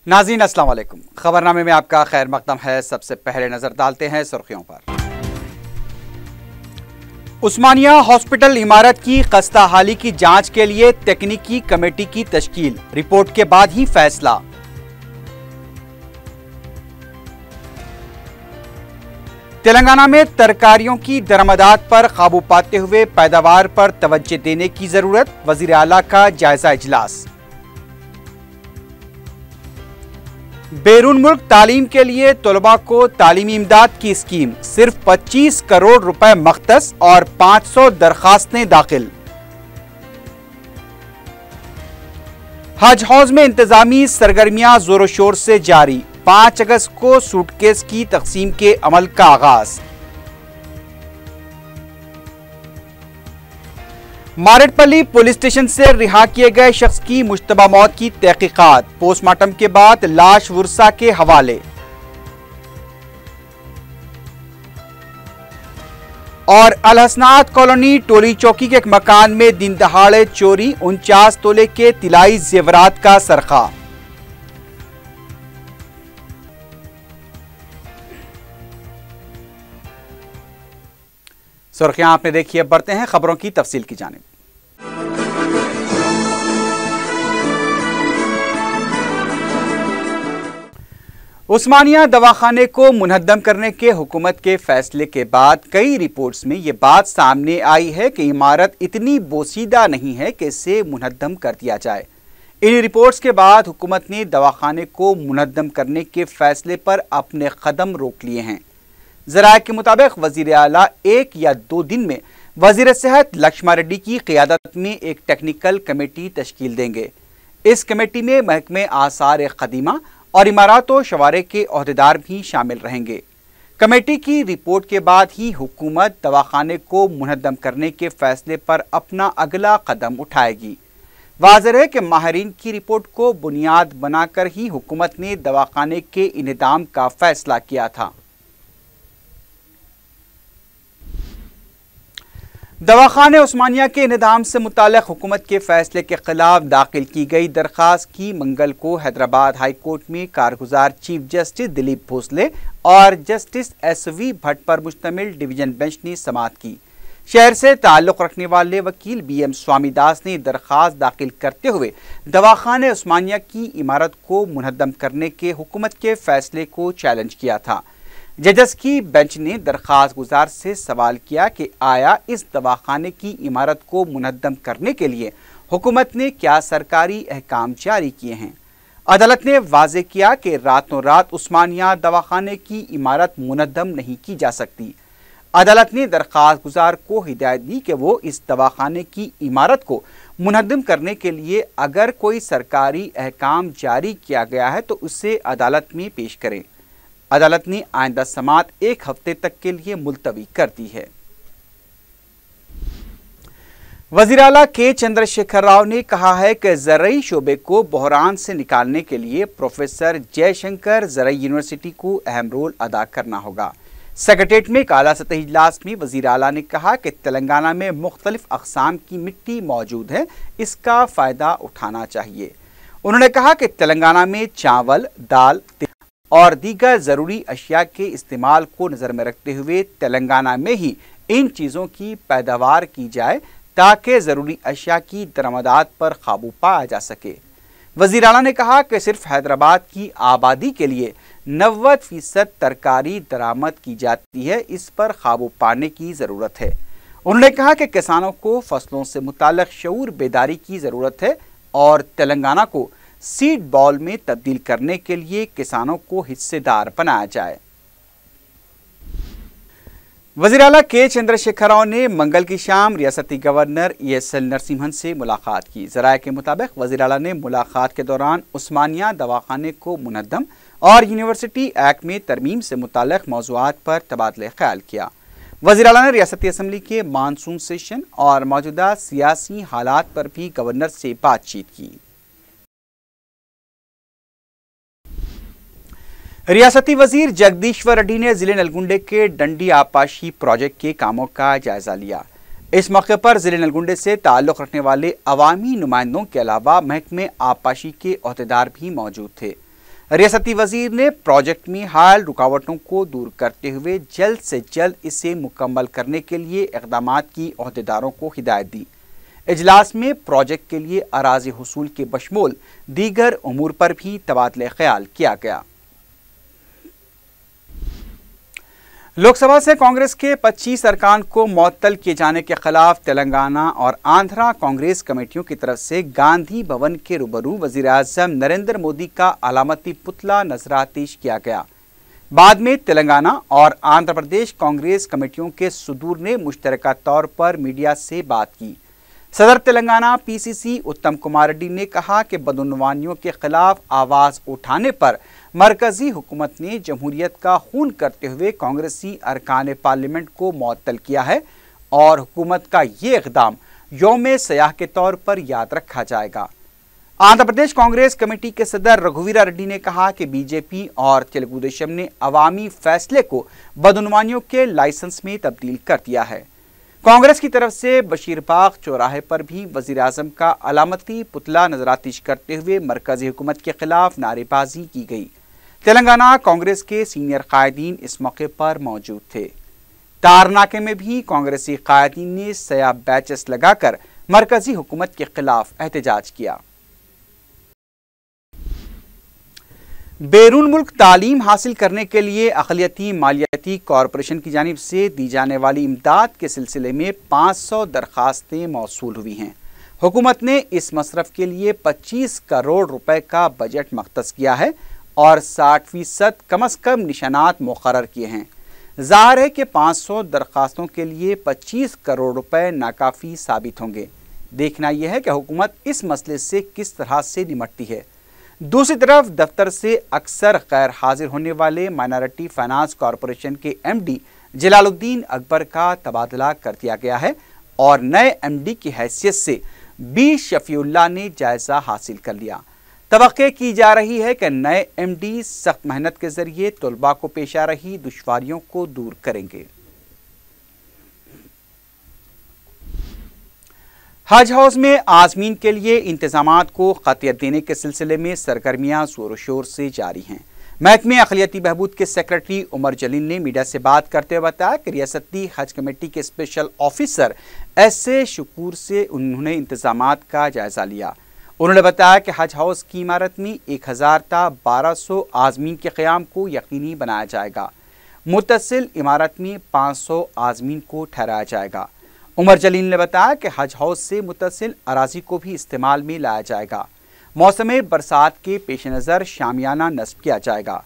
नाज़रीन अस्सलाम वालेकुम। खबरनामे में आपका खैर मकदम है। सबसे पहले नजर डालते हैं सुर्खियों पर। उस्मानिया हॉस्पिटल इमारत की खस्ताहाली की जांच के लिए तकनीकी कमेटी की तश्कील, रिपोर्ट के बाद ही फैसला। तेलंगाना में तरकारियों की दरमदात पर काबू पाते हुए पैदावार पर तवज्जो देने की जरूरत, वजीर आला का जायजा इजलास। बैरून मुल्क तालीम के लिए तलबा को तालीमी इमदाद की स्कीम, सिर्फ 25 करोड़ रुपए मख्तस और 500 दरखास्तें दाखिल। हज हाउस में इंतजामी सरगर्मियां जोरों शोर से जारी, 5 अगस्त को सूटकेस की तकसीम के अमल का आगाज। मारेडपल्ली पुलिस स्टेशन से रिहा किए गए शख्स की मुश्तबा मौत की तहकीकात, पोस्टमार्टम के बाद लाश वुरसा के हवाले। और अलहसनात कॉलोनी टोली चौकी के एक मकान में दिन दहाड़े चोरी, 49 तोले के तिलाई जेवरात का सरखा। सुर्खियां आपने देखी, अब बढ़ते हैं खबरों की तफसील की जानिब। उस्मानिया दवाखाने को मुनहद्दम करने के हुकूमत के फैसले के बाद कई रिपोर्ट्स में यह बात सामने आई है कि इमारत इतनी बोसीदा नहीं है कि इसे मुनहद्दम कर दिया जाए। इन रिपोर्ट्स के बाद हुकूमत ने दवाखाने को मुनहद्दम करने के फैसले पर अपने कदम रोक लिए हैं। ज़राए के मुताबिक वज़ीर आला 1 या 2 दिन में वज़ीर सेहत लक्ष्मण रेड्डी की क़ियादत में एक टेक्निकल कमेटी तश्कील देंगे। इस कमेटी में महकमे आसार क़दीमा और इमारत व शवारे के ओहदेदार भी शामिल रहेंगे। कमेटी की रिपोर्ट के बाद ही हुकूमत दवाखाने को मुनहद्दम करने के फैसले पर अपना अगला कदम उठाएगी। वाज़ेह है कि माहिरीन की रिपोर्ट को बुनियाद बनाकर ही हुकूमत ने दवाखाने के इनेदाम का फैसला किया था। दवाखाने उस्मानिया के निज़ाम से मुताल्लिक़ हुकूमत के फैसले के खिलाफ दाखिल की गई दरख्वास्त की मंगल को हैदराबाद हाई कोर्ट में कारगुजार चीफ जस्टिस दिलीप भोसले और जस्टिस एसवी भट्ट पर मुश्तमिल डिवीजन बेंच ने समाअत की। शहर से ताल्लुक़ रखने वाले वकील BM स्वामीदास ने दरख्वास्त दाखिल करते हुए दवाखाने उस्मानिया की इमारत को मुनहद्दम करने के हुकूमत के फैसले को चैलेंज किया था। जजेस की बेंच ने दरख्वास्त गुजार से सवाल किया कि आया इस दवाखाने की इमारत को मुनहद्दम करने के लिए हुकूमत ने क्या सरकारी अहकाम जारी किए हैं। अदालत ने वाज़ेह किया कि रातों रात उस्मानिया दवाखाने की इमारत मुनहद्दम नहीं की जा सकती। अदालत ने दरख्वास्त गुजार को हिदायत दी कि वो इस दवाखाने की इमारत को मुनहद्दम करने के लिए अगर कोई सरकारी अहकाम जारी किया गया है तो उसे अदालत में पेश करें। अदालत ने आइंदा समाअत 1 हफ्ते तक के लिए मुलतवी कर दी है। वज़ीर आला के चंद्रशेखर राव ने कहा है कि ज़रई शोबे को बहरान से निकालने के लिए प्रोफेसर जयशंकर ज़रई यूनिवर्सिटी को अहम रोल अदा करना होगा। सेक्रेटेरिएट में एक आला सतही इजलास में वज़ीर आला ने कहा कि तेलंगाना में मुख्तलिफ अक़साम की मिट्टी मौजूद है, इसका फ़ायदा उठाना चाहिए। उन्होंने कहा कि तेलंगाना में चावल, दाल और दीगर ज़रूरी अशिया के इस्तेमाल को नज़र में रखते हुए तेलंगाना में ही इन चीज़ों की पैदावार की जाए ताकि ज़रूरी अशिया की दरमदात पर काबू पाया जा सके। वज़ीर आला ने कहा कि सिर्फ हैदराबाद की आबादी के लिए 90% तरकारी दरामद की जाती है, इस पर काबू पाने की ज़रूरत है। उन्होंने कहा कि किसानों को फसलों से मुताल्लिक़ शऊर बेदारी की ज़रूरत है और तेलंगाना को सीड बॉल में तब्दील करने के लिए किसानों को हिस्सेदार बनाया जाए। वज़ीर आला के चंद्रशेखर राव ने मंगल की शाम रियासती गवर्नर ESL नरसिम्हन से मुलाकात की। ज़राए के मुताबिक वज़ीर आला ने मुलाकात के दौरान उस्मानिया दवाखाने को मुनहद्दम और यूनिवर्सिटी एक्ट में तरमीम से मुताल्लिक़ मौज़ूआत पर तबादले ख्याल किया। वज़ीर आला ने रियासती असम्बली के मानसून सेशन और मौजूदा सियासी हालात पर भी गवर्नर से बातचीत की। रियासती वजीर जगदीश्वर रेड्डी ने जिले नलगुंडे के डंडी आपाशी प्रोजेक्ट के कामों का जायजा लिया। इस मौके पर जिले नलगुंडे से ताल्लुक़ रखने वाले अवामी नुमाइंदों के अलावा महकमे आपाशी के ओहदेदार भी मौजूद थे। रियासती वजीर ने प्रोजेक्ट में हाल रुकावटों को दूर करते हुए जल्द से जल्द इसे मुकम्मल करने के लिए इक़दामात की अहदेदारों को हिदायत दी। इजलास में प्रोजेक्ट के लिए अराज़ी हुसूल के बशमूल दीगर उमूर पर भी तबादले ख्याल किया गया। लोकसभा से कांग्रेस के 25 अरकान को मुअत्तल किए जाने के खिलाफ तेलंगाना और आंध्रा कांग्रेस कमेटियों की तरफ से गांधी भवन के रूबरू वजीर आज़म नरेंद्र मोदी का अलामती पुतला नजरातीश किया गया। बाद में तेलंगाना और आंध्र प्रदेश कांग्रेस कमेटियों के सदूर ने मुश्तरका तौर पर मीडिया से बात की। सदर तेलंगाना पीसीसी उत्तम कुमार रेड्डी ने कहा कि बदउनवानियों के खिलाफ आवाज उठाने पर मरकजी हुकूमत ने जमहूरियत का खून करते हुए कांग्रेसी अरकान पार्लियामेंट को मुअत्तल किया है और हुकूमत का ये इक़दाम यौम सयाह के तौर पर याद रखा जाएगा। आंध्र प्रदेश कांग्रेस कमेटी के सदर रघुवीरा रेड्डी ने कहा कि बीजेपी और तेलुगु देशम ने अवामी फैसले को बदउनवानियों के लाइसेंस में तब्दील कर दिया है। कांग्रेस की तरफ से बशीरबाग चौराहे पर भी वजीर आज़म का अलामती पुतला नजरातीश करते हुए मरकजी हुकूमत के खिलाफ नारेबाजी की गई। तेलंगाना कांग्रेस के सीनियर कायदीन इस मौके पर मौजूद थे। तारनाके में भी कांग्रेसी कायदीन ने सया बैचेस लगाकर मरकजी हुकूमत के खिलाफ एहतजाज किया। बैरून मुल्क तालीम हासिल करने के लिए अक़लियती मालियाती कॉरपोरेशन की जानिब से दी जाने वाली इमदाद के सिलसिले में 500 दरखास्तें मौसूल हुई हैं। हुकूमत ने इस मसरफ के लिए 25 करोड़ रुपए का बजट मख्तस किया है और 60% कम अज़ कम निशानात मुक़र्रर किए हैं। ज़ाहिर है कि 500 दरखास्तों के लिए 25 करोड़ रुपए नाकाफ़ी साबित होंगे। देखना यह है कि हुकूमत इस मसले से किस तरह से निपटती है। दूसरी तरफ दफ्तर से अक्सर गैर हाजिर होने वाले माइनॉरिटी फाइनेंस कॉरपोरेशन के एमडी जलालुद्दीन अकबर का तबादला कर दिया गया है और नए एमडी की हैसियत से बी शफीउल्लाह ने जायजा हासिल कर लिया। तवक्के की जा रही है कि नए एमडी सख्त मेहनत के जरिए तलबा को पेश आ रही दुश्वारियों को दूर करेंगे। हज हाउस में आज़मीन के लिए इंतजामात को क़तियत देने के सिलसिले में सरगर्मियां जोर शोर से जारी हैं। महकमे अक़लियती बहबूद के सेक्रेटरी उमर जलील ने मीडिया से बात करते हुए बताया कि रियासती हज कमेटी के स्पेशल ऑफिसर एस.ए. शकूर से उन्होंने इंतजामात का जायजा लिया। उन्होंने बताया कि हज हाउस की इमारत में 1000 ता 1200 आज़मीन के क़याम को यकीनी बनाया जाएगा। मुत्तसिल इमारत में 500 आज़मीन को ठहराया जाएगा। उमर जलील ने बताया कि हज हाउस से मुत्तसिल अराजी को भी इस्तेमाल में लाया जाएगा। मौसम बरसात के पेश नज़र शामियाना नस्ब किया जाएगा।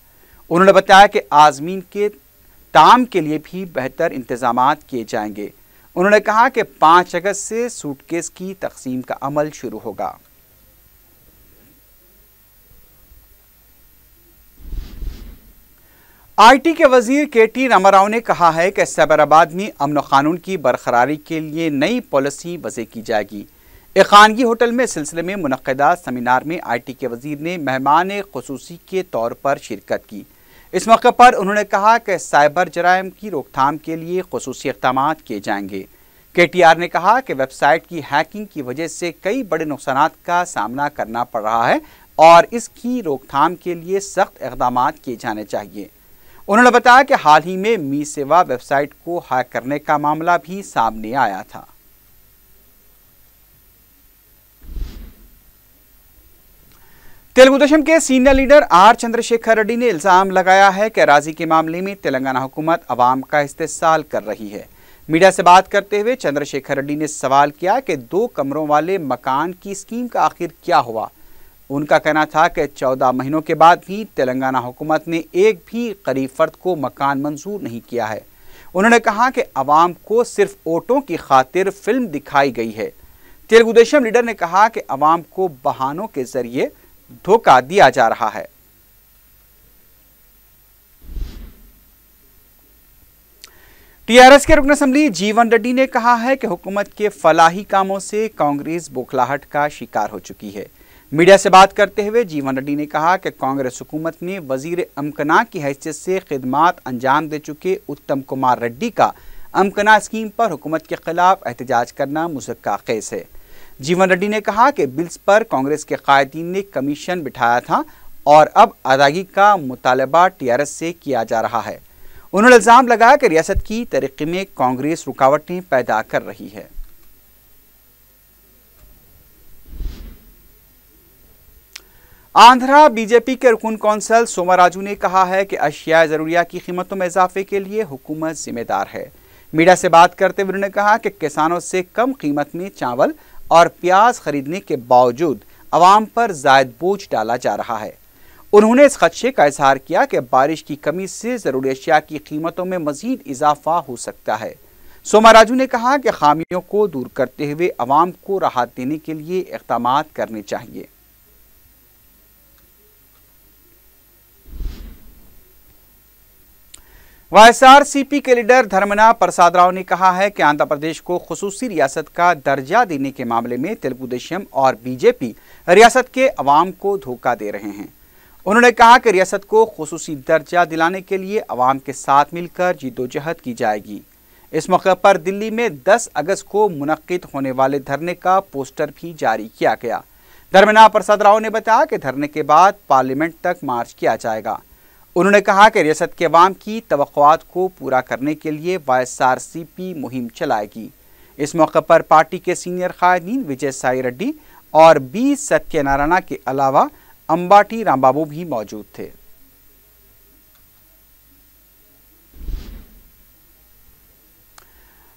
उन्होंने बताया कि आज़मीन के ताम के लिए भी बेहतर इंतजामात किए जाएंगे। उन्होंने कहा कि 5 अगस्त से सूटकेस की तकसीम का अमल शुरू होगा। आईटी के वजीर के.टी. रामाराव ने कहा है कि साइबराबाद में अमन कानून की बरकरारी के लिए नई पॉलिसी वज़े की जाएगी। एक खानगी होटल में सिलसिले में मुनक़्क़दा सेमिनार में आईटी के वजीर ने मेहमान ख़ुसूसी के तौर पर शिरकत की। इस मौके पर उन्होंने कहा कि साइबर जराइम की रोकथाम के लिए ख़ुसूसी इक़दामात किए जाएंगे। KTR ने कहा कि वेबसाइट की हैकिंग की वजह से कई बड़े नुकसानात का सामना करना पड़ रहा है और इसकी रोकथाम के लिए सख्त इक़दामात किए जाने चाहिए। उन्होंने बताया कि हाल ही में मी सेवा वेबसाइट को हैक करने का मामला भी सामने आया था। तेलुगु देशम के senior leader R Chandrashekhar Reddy ने इल्जाम लगाया है कि अराजी के मामले में तेलंगाना हुकूमत अवाम का इस्तेसाल कर रही है। मीडिया से बात करते हुए चंद्रशेखर रेड्डी ने सवाल किया कि 2 कमरों वाले मकान की स्कीम का आखिर क्या हुआ। उनका कहना था कि 14 महीनों के बाद भी तेलंगाना हुकूमत ने एक भी गरीब फर्द को मकान मंजूर नहीं किया है। उन्होंने कहा कि अवाम को सिर्फ वोटों की खातिर फिल्म दिखाई गई है। तेलुगु देशम लीडर ने कहा कि अवाम को बहानों के जरिए धोखा दिया जा रहा है। टीआरएस के रुकन असम्बली जीवन रेड्डी ने कहा है कि हुकूमत के फलाही कामों से कांग्रेस बौखलाहट का शिकार हो चुकी है। मीडिया से बात करते हुए जीवन रेड्डी ने कहा कि कांग्रेस हुकूमत ने वजीर अमकना की हैसियत से खिदमात अंजाम दे चुके उत्तम कुमार रेड्डी का अमकना स्कीम पर हुकूमत के खिलाफ एहतजाज करना मुज़क्का खेज़ है। जीवन रेड्डी ने कहा कि बिल्स पर कांग्रेस के कायदीन ने कमीशन बिठाया था اور اب ادائیگی کا مطالبہ TRS سے کیا جا رہا ہے۔ انہوں نے الزام لگایا کہ ریاست کی ترقی میں کانگریس رکاوٹیں پیدا کر رہی ہے۔ آندھرا BJP کے رکن کونسل سوما راجو نے کہا ہے کہ اشیاء ضروریہ کی قیمتوں میں اضافے کے لیے حکومت ذمہ دار ہے۔ میڈیا سے بات کرتے ہوئے انہوں نے کہا کہ کسانوں سے کم قیمت میں چاول اور پیاز خریدنے کے باوجود عوام پر زائد بوجھ ڈالا جا رہا ہے۔ انہوں نے اس خدشے کا اظہار کیا کہ بارش کی کمی سے ضروری اشیاء کی قیمتوں میں مزید اضافہ ہو سکتا ہے۔ سوما راجو نے کہا کہ خامیوں کو دور کرتے ہوئے عوام کو راحت دینے کے لیے اقدامات کرنے چاہیے۔ YSRCP کے لیڈر دھرمنا پرساد راؤ نے کہا ہے کہ آندھرا پردیش کو خصوصی ریاست کا درجہ دینے کے معاملے میں تلگو دیشم اور BJP ریاست کے عوام کو دھوکہ دے رہے ہیں۔ انہوں نے کہا کہ ریاست کو خصوصی درجہ دلانے کے لیے عوام کے ساتھ مل کر جدوجہد کی جائے گی۔ اس موقع پر دلی میں 10 اگست کو منعقد ہونے والے دھرنے کا پوسٹر بھی جاری کیا گیا۔ دھرمنا پرساد راؤ نے بتایا کہ دھرنے کے بعد پارلیمنٹ تک مارچ کیا جائے گا۔ انہوں نے کہا کہ ریاست کے عوام کی توقعات کو پورا کرنے کے لیے YSRCP مہم چلائے گی۔ اس موقع پر پارٹی کے سینئر قائدین وجے سائی ریڈی اور B ستیہ نارائنا کے علاوہ امباٹی رام بابو بھی موجود تھے۔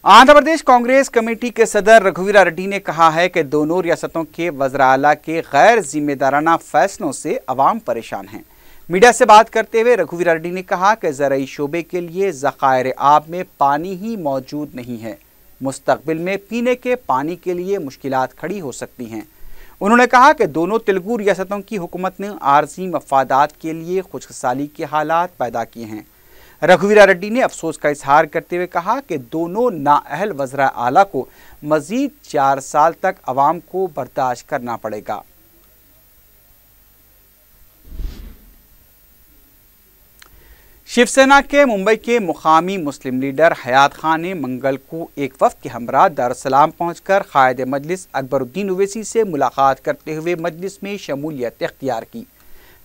آندھرا پردیش کانگریس کمیٹی کے صدر رگھویرا ریڈی نے کہا ہے کہ دونوں ریاستوں کے وزراء اعلیٰ کے غیر ذمہ دارانہ فیصلوں سے عوام پریشان ہیں۔ میڈیا سے بات کرتے ہوئے رگھویرا ریڈی نے کہا کہ زرعی شعبے کے لیے ذخائر آب میں پانی ہی موجود نہیں ہے۔ مستقبل میں پینے کے پانی کے لیے مشکلات کھڑی ہو سکتی ہیں۔ انہوں نے کہا کہ دونوں تلگو ریاستوں کی حکومت نے عارضی مفادات کے لیے خشک سالی کے حالات پیدا کیے ہیں۔ رگھویرا ریڈی نے افسوس کا اظہار کرتے ہوئے کہا کہ دونوں نااہل وزراء اعلیٰ کو مزید 4 سال تک عوام کو برداشت کرنا پڑے گا۔ شیو سینا کے ممبئی کے مقامی مسلم لیڈر حیات خان نے منگل کو ایک وفد کے ہمراہ دارالسلام پہنچ کر قائد مجلس اکبر الدین اویسی سے ملاقات کرتے ہوئے مجلس میں شمولیت اختیار کی۔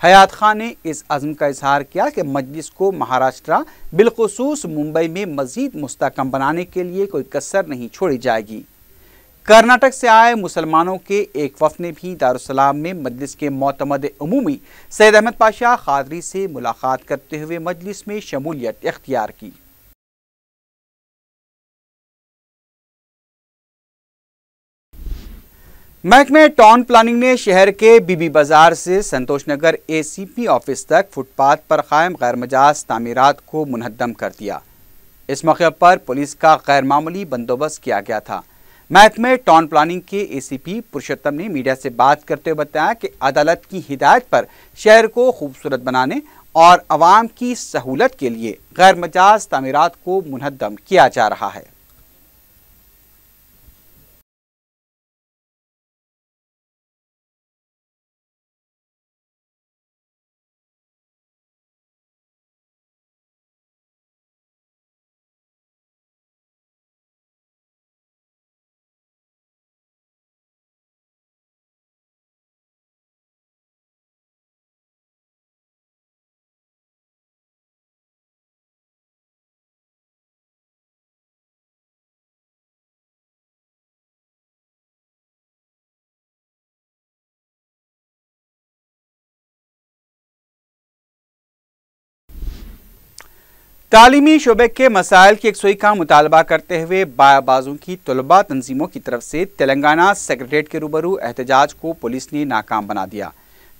حیات خان نے اس عزم کا اظہار کیا کہ مجلس کو مہاراشٹرا بالخصوص ممبئی میں مزید مستحکم بنانے کے لیے کوئی کسر نہیں چھوڑی جائے گی۔ کرناٹک سے آئے مسلمانوں کے ایک وفد نے بھی دارالسلام میں مجلس کے معتمد عمومی سید احمد پاشا قادری سے ملاقات کرتے ہوئے مجلس میں شمولیت اختیار کی۔ محکمہ ٹاؤن پلاننگ نے شہر کے بی بازار سے سنتوش نگر ACP آفس تک فٹ پاتھ پر قائم غیر مجاز تعمیرات کو منہدم کر دیا۔ اس موقع پر پولیس کا غیر معمولی بندوبست کیا گیا تھا۔ محکمہ ٹاؤن پلاننگ کے ACP پرشوتم نے میڈیا سے بات کرتے ہوئے بتایا کہ عدالت کی ہدایت پر شہر کو خوبصورت بنانے اور عوام کی سہولت کے لیے غیر مجاز تعمیرات کو منہدم کیا جا رہا ہے۔ تعلیمی شعبے کے مسائل کی یکسوئی کا مطالبہ کرتے ہوئے بازوں کی طلباء تنظیموں کی طرف سے تلنگانہ سیکریٹریٹ کے روبرو احتجاج کو پولیس نے ناکام بنا دیا۔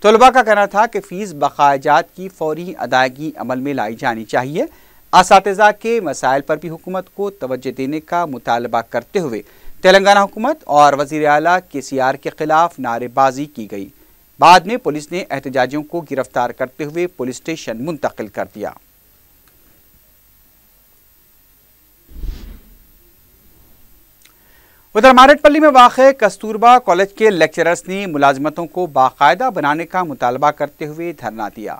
طلباء کا کہنا تھا کہ فیس بقایا جات کی فوری ادائیگی عمل میں لائی جانی چاہیے۔ اساتذہ کے مسائل پر بھی حکومت کو توجہ دینے کا مطالبہ کرتے ہوئے تلنگانہ حکومت اور وزیر اعلیٰ KCR کے خلاف نعرے بازی کی گئی۔ بعد میں پولیس نے احتجاجیوں کو گرفتار کرتے ہوئے پولیس اسٹیشن منتقل کر دیا۔ ادھر مارٹ پلی میں واقع کستوربا کالج کے لیکچررز نے ملازمتوں کو باقاعدہ بنانے کا مطالبہ کرتے ہوئے دھرنا دیا۔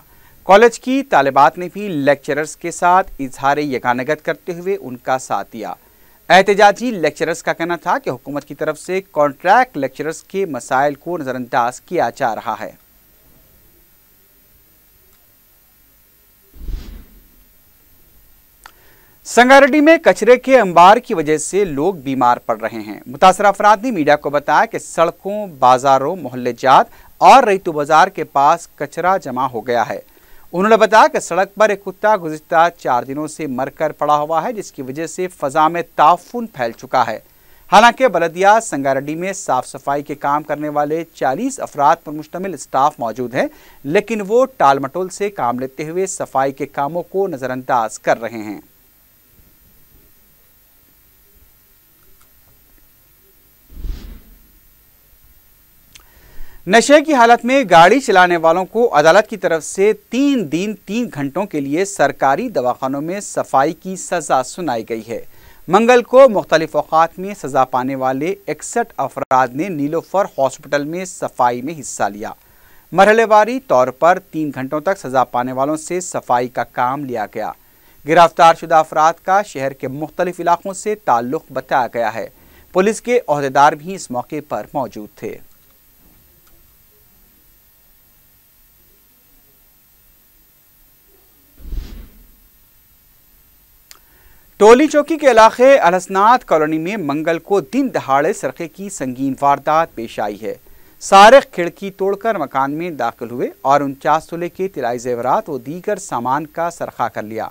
کالج کی طالبات نے بھی لیکچررز کے ساتھ اظہار یگانگت کرتے ہوئے ان کا ساتھ دیا۔ احتجاجی لیکچررز کا کہنا تھا کہ حکومت کی طرف سے کانٹریکٹ لیکچررز کے مسائل کو نظر انداز کیا جا رہا ہے۔ संगारेड्डी में कचरे के अंबार की वजह से लोग बीमार पड़ रहे हैं। मुतासर अफराद ने मीडिया को बताया कि सड़कों, बाजारों, मोहल्ले जात और रईतू बाजार के पास कचरा जमा हो गया है। उन्होंने बताया कि सड़क पर एक कुत्ता गुज़िश्ता 4 दिनों से मरकर पड़ा हुआ है, जिसकी वजह से फजा में ताफुन फैल चुका है। हालांकि बलदिया संगारेड्डी में साफ सफाई के काम करने वाले 40 अफराद पर मुश्तमिल स्टाफ मौजूद है, लेकिन वो टाल मटोल से काम लेते हुए सफाई के कामों को नजरअंदाज कर रहे हैं। नशे की हालत में गाड़ी चलाने वालों को अदालत की तरफ से 3 दिन 3 घंटों के लिए सरकारी दवाखानों में सफाई की सजा सुनाई गई है। मंगल को मुख्तलिफ औकात में सजा पाने वाले 61 अफराद ने नीलोफर हॉस्पिटल में सफाई में हिस्सा लिया। मरहलेवारी तौर पर 3 घंटों तक सजा पाने वालों से सफाई का काम लिया गया। गिरफ्तार शुदा अफराद का शहर के मुख्तलिफ इलाकों से ताल्लुक बताया गया है। पुलिस के ओहदेदार भी इस मौके पर मौजूद थे। टोली चौकी के इलाके अलहसनात कॉलोनी में मंगल को दिन दहाड़े सरके की संगीन वारदात पेश आई है। सारिक खिड़की तोड़कर मकान में दाखिल हुए और 49 तोले के तिलाई जेवरात व दीगर सामान का सरखा कर लिया।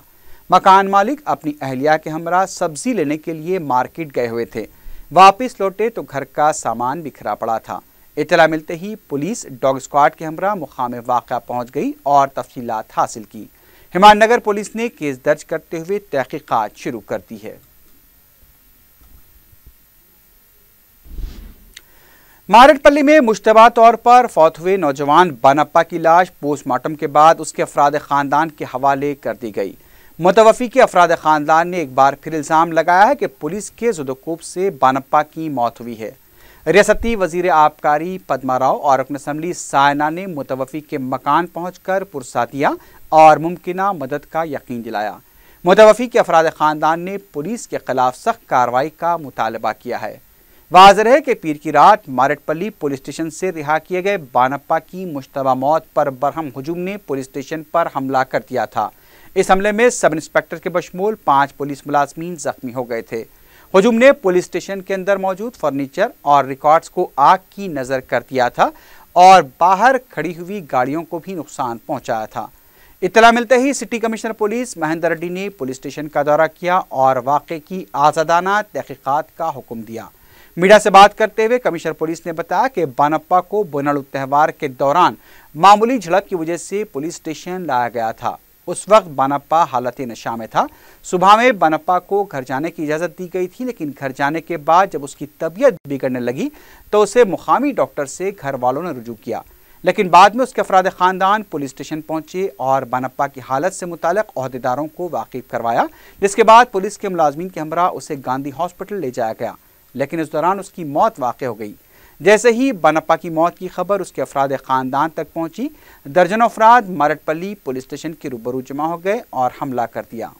मकान मालिक अपनी अहलिया के हमरा सब्जी लेने के लिए मार्केट गए हुए थे। वापस लौटे तो घर का सामान बिखरा पड़ा था। इत्तला मिलते ही पुलिस डॉग स्क्वाड के हमरा मुकाम वाक़ा पहुंच गई और तफसीलात हासिल की। हिमायतनगर पुलिस ने केस दर्ज करते हुए तहकीकात शुरू कर दी है। मारेडपल्ली में मुश्तबा तौर पर फौत हुए नौजवान बानप्पा की लाश पोस्टमार्टम के बाद उसके अफराद खानदान के हवाले कर दी गई। मुतवफ़ी के अफराद खानदान ने एक बार फिर इल्ज़ाम लगाया है कि पुलिस के ज़ुदोकोब से बानप्पा की मौत हुई है। रियासती वज़ीर आबकारी पद्मा राव और रुकन असम्बली सायना ने मुतवफ़ी के मकान पहुंचकर पुरसातिया और मुमकिना मदद का यकीन दिलाया। मुतवफ़ी के अफराद ख़ानदान ने पुलिस के खिलाफ सख्त कार्रवाई का मुतालबा किया है। वाज़ेह है कि पीर की रात मारेडपल्ली पुलिस स्टेशन से रिहा किए गए बानप्पा की मुश्तबा मौत पर बरहम हुजूम ने पुलिस स्टेशन पर हमला कर दिया था। इस हमले में सब इंस्पेक्टर के बशमूल 5 पुलिस मुलाजमीन जख्मी हो गए थे। हुजूम ने पुलिस स्टेशन के अंदर मौजूद फर्नीचर और रिकॉर्ड्स को आग की नज़र कर दिया था और बाहर खड़ी हुई गाड़ियों को भी नुकसान पहुंचाया था। इत्तला मिलते ही city commissioner police Mahendra Reddy ने पुलिस स्टेशन का दौरा किया और वाक़े की आज़ादाना तहक़ीक़ात का हुक्म दिया। मीडिया से बात करते हुए कमिश्नर पुलिस ने बताया कि बानप्पा को बुनल त्यौहार के दौरान मामूली झड़प की वजह से पुलिस स्टेशन लाया गया था। उस वक्त बानप्पा हालत नशा में था। सुबह में बानप्पा को घर जाने की इजाज़त दी गई थी, लेकिन घर जाने के बाद जब उसकी तबीयत बिगड़ने लगी तो उसे मुकामी डॉक्टर से घर वालों ने रुजू किया, लेकिन बाद में उसके अफराद ख़ानदान पुलिस स्टेशन पहुंचे और बानप्पा की हालत से मुताल्लिक़ ओहदेदारों को वाकिफ़ करवाया, जिसके बाद पुलिस के मुलाजमीन के हमरा उसे गांधी हॉस्पिटल ले जाया गया, लेकिन इस दौरान उसकी मौत वाक़ हो गई। जैसे ही बानप्पा की मौत की खबर उसके अफराद ख़ानदान तक पहुंची, दर्जनों अफराद मारेडपल्ली पुलिस स्टेशन के रूबरू जमा हो गए और हमला कर दिया।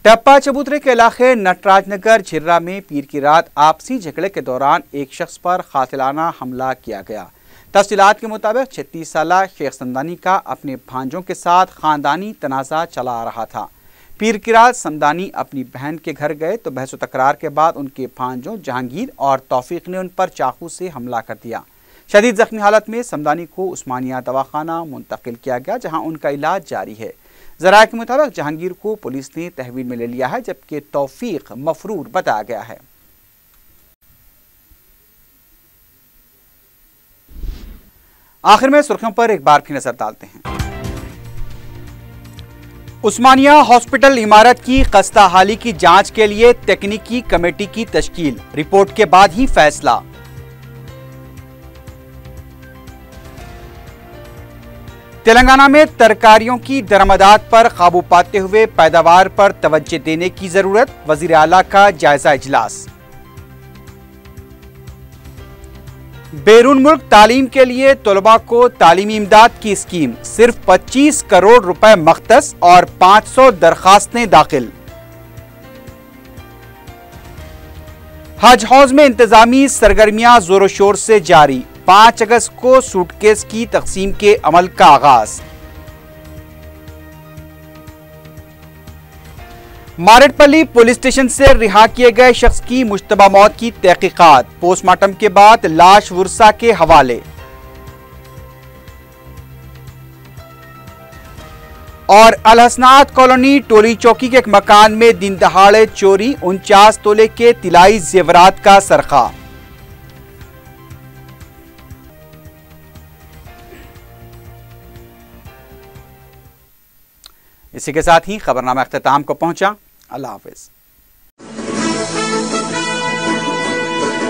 टप्पा चबूतरे के इलाके नटराजनगर झिर्रा में पीर की रात आपसी झगड़े के दौरान एक शख्स पर कातिलाना हमला किया गया। तफसीलात के मुताबिक 36 साला शेख समदानी का अपने भांजों के साथ खानदानी तनाज़ा चला आ रहा था। पीर की रात समदानी अपनी बहन के घर गए तो बहस तकरार के बाद उनके भांजों जहांगीर और तौफीक ने उन पर चाकू से हमला कर दिया। शदीद जख्मी हालत में समदानी को उस्मानिया दवाखाना मुंतकिल किया गया, जहाँ उनका इलाज जारी है। ज़राए के मुताबिक जहांगीर को पुलिस ने तहवील में ले लिया है, जबकि तौफीक मफरूर बताया गया है। आखिर में सुर्खियों पर एक बार फिर नजर डालते हैं। उस्मानिया हॉस्पिटल इमारत की खस्ता हाली की जांच के लिए तकनीकी कमेटी की तश्कील, रिपोर्ट के बाद ही फैसला। तेलंगाना में तरकारियों की दरमदात पर काबू पाते हुए पैदावार पर तवज्जो देने की जरूरत, वजीर आला का जायजा इजलास। बैरून मुल्क तालीम के लिए तलबा को तालीमी इमदाद की स्कीम, सिर्फ 25 करोड़ रुपए मख्तस और 500 दरखास्तें दाखिल। حج ہاؤس میں انتظامی سرگرمیاں زور و شور سے جاری، 5 اگست کو سوٹ کیس کی تقسیم کے عمل کا آغاز۔ مارٹ پلی پولیس اسٹیشن سے رہا کیے گئے شخص کی مشتبہ موت کی تحقیقات، پوسٹ مارٹم کے بعد لاش ورثاء کے حوالے۔ اور الحسنات کالونی ٹولی چوکی کے ایک مکان میں دن دہاڑے چوری، 49 تولے کے طلائی زیورات کا سرقہ۔ اسی کے ساتھ ہی خبرنامہ اختتام کو پہنچا۔ اللہ حافظ۔